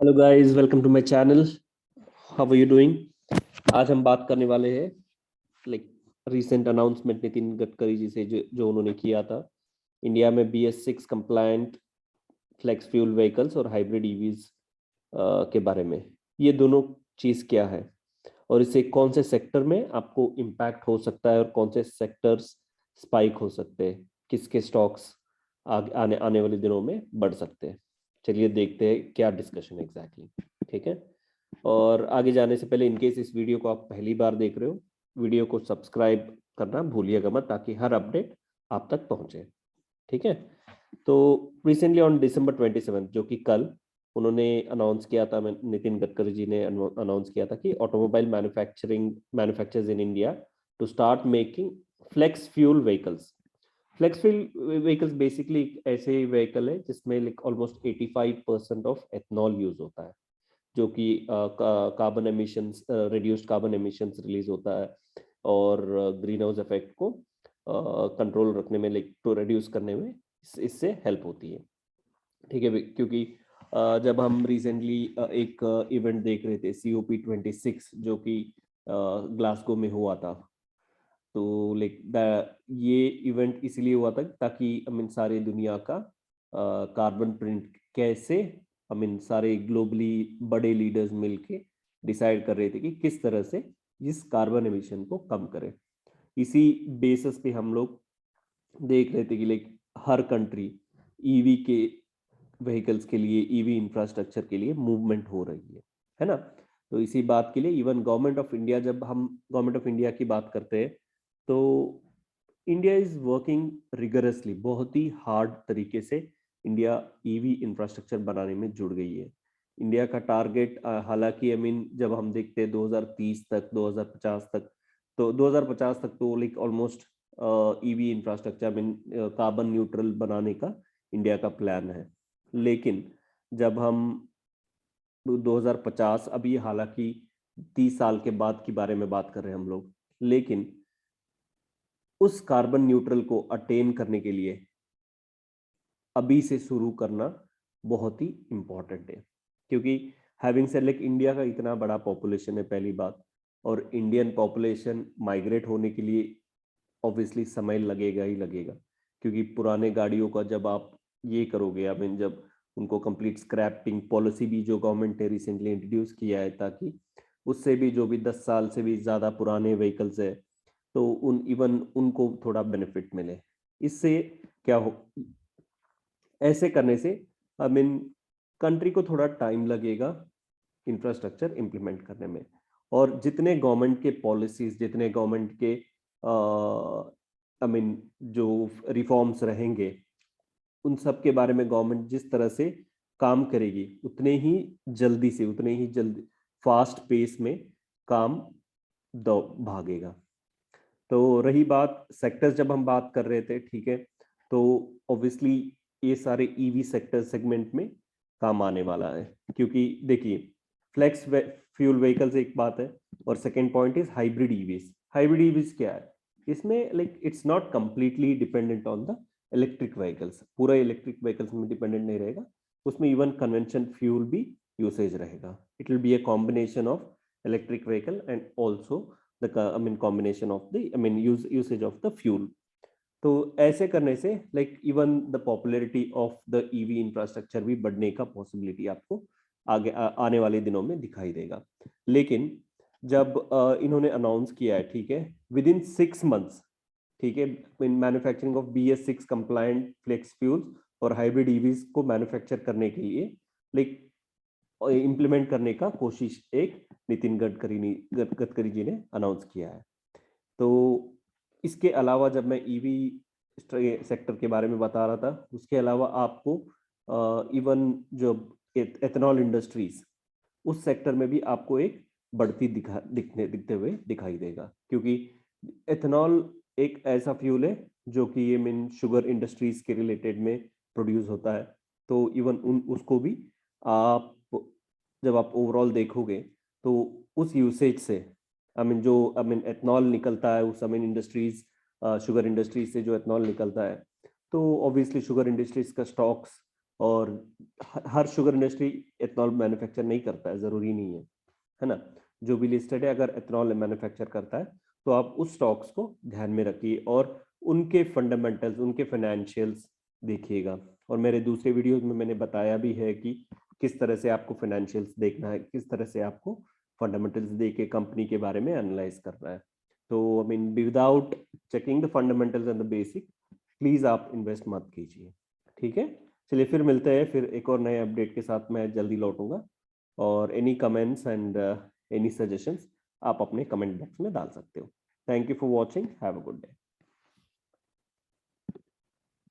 Hello guys, welcome to my channel. How are you doing? आज हम बात करने वाले हैं like recent announcement Nitin Gadkari ji से जो उन्होंने किया था। इंडिया में BS6 compliant flex fuel vehicles और हाइब्रिड ईवीज के बारे में। ये दोनों चीज क्या है और इससे कौन से सेक्टर में आपको इम्पैक्ट हो सकता है और कौन से सेक्टर्स स्पाइक हो सकते हैं, किसके स्टॉक्स आने आने वाले दिनों में बढ़ सकते हैं। चलिए देखते हैं क्या डिस्कशन एग्जैक्टली। ठीक है, और आगे जाने से पहले इनकेस इस वीडियो को आप पहली बार देख रहे हो, वीडियो को सब्सक्राइब करना भूलिएगा मत, ताकि हर अपडेट आप तक पहुंचे। ठीक है, तो रिसेंटली ऑन December 27 जो कि कल उन्होंने अनाउंस किया था, नितिन गडकरी जी ने अनाउंस किया था कि automobile manufacturers in India to start making flex fuel vehicles. Flex fuel vehicles basically ऐसे व्हीकल है जिसमें like almost 85% of ethanol use होता है, जो कि carbon emissions reduced carbon emissions release होता है और ग्रीन हाउस इफेक्ट को कंट्रोल रखने में, लाइक टू रिड्यूस करने में इससे हेल्प होती है। ठीक है, क्योंकि जब हम रिसेंटली एक इवेंट देख रहे थे COP26 जो कि ग्लासगो में हुआ था, तो लाइक ये इवेंट इसलिए हुआ था ताकि आई मीन सारे दुनिया का कार्बन प्रिंट कैसे, आई मीन सारे ग्लोबली बड़े लीडर्स मिलके डिसाइड कर रहे थे कि किस तरह से इस कार्बन एमिशन को कम करें। इसी बेसिस पे हम लोग देख रहे थे कि लाइक हर कंट्री ईवी के व्हीकल्स के लिए, ईवी इंफ्रास्ट्रक्चर के लिए मूवमेंट हो रही है ना। तो इसी बात के लिए इवन गवर्नमेंट ऑफ इंडिया, जब हम गवर्नमेंट ऑफ इंडिया की बात करते हैं तो इंडिया इज वर्किंग रिगरसली, बहुत ही हार्ड तरीके से इंडिया ईवी इंफ्रास्ट्रक्चर बनाने में जुड़ गई है। इंडिया का टारगेट हालांकि आई मीन जब हम देखते हैं 2030 तक, 2050 तक, तो 2050 तक तो like almost EV infrastructure mean carbon neutral बनाने का इंडिया का प्लान है। लेकिन जब हम 2050, अभी हालांकि 30 साल के बाद के बारे में बात कर रहे हैं हम लोग, लेकिन उस कार्बन न्यूट्रल को अटेन करने के लिए अभी से शुरू करना बहुत ही इंपॉर्टेंट है। क्योंकि हैविंग सेड लाइक इंडिया का इतना बड़ा पॉपुलेशन है पहली बात, और इंडियन पॉपुलेशन माइग्रेट होने के लिए ऑब्वियसली समय लगेगा ही लगेगा। क्योंकि पुराने गाड़ियों का जब आप ये करोगे, आई मीन जब उनको कंप्लीट स्क्रैपिंग पॉलिसी भी जो गवर्नमेंट ने रिसेंटली इंट्रोड्यूस किया है, ताकि उससे भी जो भी 10 साल से भी ज़्यादा पुराने व्हीकल्स है तो उनको थोड़ा बेनिफिट मिले। इससे क्या हो, ऐसे करने से आई मीन कंट्री को थोड़ा टाइम लगेगा इंफ्रास्ट्रक्चर इंप्लीमेंट करने में। और जितने गवर्नमेंट के पॉलिसीज, जितने गवर्नमेंट के आई मीन जो रिफॉर्म्स रहेंगे, उन सब के बारे में गवर्नमेंट जिस तरह से काम करेगी, उतने ही जल्दी फास्ट पेस में काम भागेगा। तो रही बात सेक्टर्स, जब हम बात कर रहे थे, ठीक है, तो ऑब्वियसली ये सारे ईवी सेक्टर सेगमेंट में काम आने वाला है। क्योंकि देखिए, फ्लेक्स फ्यूल व्हीकल्स एक बात है, और second point is hybrid EVs. Hybrid EVs क्या है? इसमें like it's not completely dependent on the electric vehicles, पूरा इलेक्ट्रिक व्हीकल्स में डिपेंडेंट नहीं रहेगा, उसमें इवन कन्वेंशन फ्यूल भी यूसेज रहेगा। It will be a combination of electric vehicle and also the I mean combination of the I mean usage of the fuel। तो ऐसे करने से like even the popularity of the EV infrastructure भी बढ़ने का possibility आपको आने वाले दिनों में दिखाई देगा। लेकिन जब इन्होंने अनाउंस किया है, ठीक है, विद इन 6 मंथ्स, ठीक है, in manufacturing of BS6 compliant flex fuels और हाइब्रिड ईवीज को मैन्युफैक्चर करने के लिए लाइक इम्प्लीमेंट करने का कोशिश एक नितिन गडकरी जी ने अनाउंस किया है। तो इसके अलावा जब मैं ईवी सेक्टर के बारे में बता रहा था, उसके अलावा आपको इवन जो एथेनॉल इंडस्ट्रीज, उस सेक्टर में भी आपको एक बढ़ती दिखते हुए दिखाई देगा। क्योंकि एथेनॉल एक ऐसा फ्यूल है जो कि ये मीन शुगर इंडस्ट्रीज के रिलेटेड में प्रोड्यूस होता है। तो इवन उसको भी आप जब आप ओवरऑल देखोगे तो उस यूसेज से आई मीन एथनॉल निकलता है उस इंडस्ट्रीज, शुगर इंडस्ट्रीज से जो एथनॉल निकलता है, तो ऑब्वियसली शुगर इंडस्ट्रीज का स्टॉक्स और हर शुगर इंडस्ट्री एथनॉल मैन्युफैक्चर नहीं करता है, जरूरी नहीं है ना। जो भी लिस्टेड है अगर एथनॉल मैन्युफैक्चर करता है तो आप उस स्टॉक्स को ध्यान में रखिए और उनके फंडामेंटल्स, उनके फाइनेंशियल्स देखिएगा। और मेरे दूसरे वीडियोस में मैंने बताया भी है कि किस तरह से आपको फाइनेंशियल्स देखना है, किस तरह से आपको फंडामेंटल्स देख के कंपनी के बारे में एनालाइज करना है। तो I mean without checking the fundamentals and the basic please आप इन्वेस्ट मत कीजिए। ठीक है, चलिए फिर मिलते हैं, फिर एक और नए अपडेट के साथ मैं जल्दी लौटूंगा। और any comments and any suggestions आप अपने कमेंट बॉक्स में डाल सकते हो। Thank you for watching, have a good day.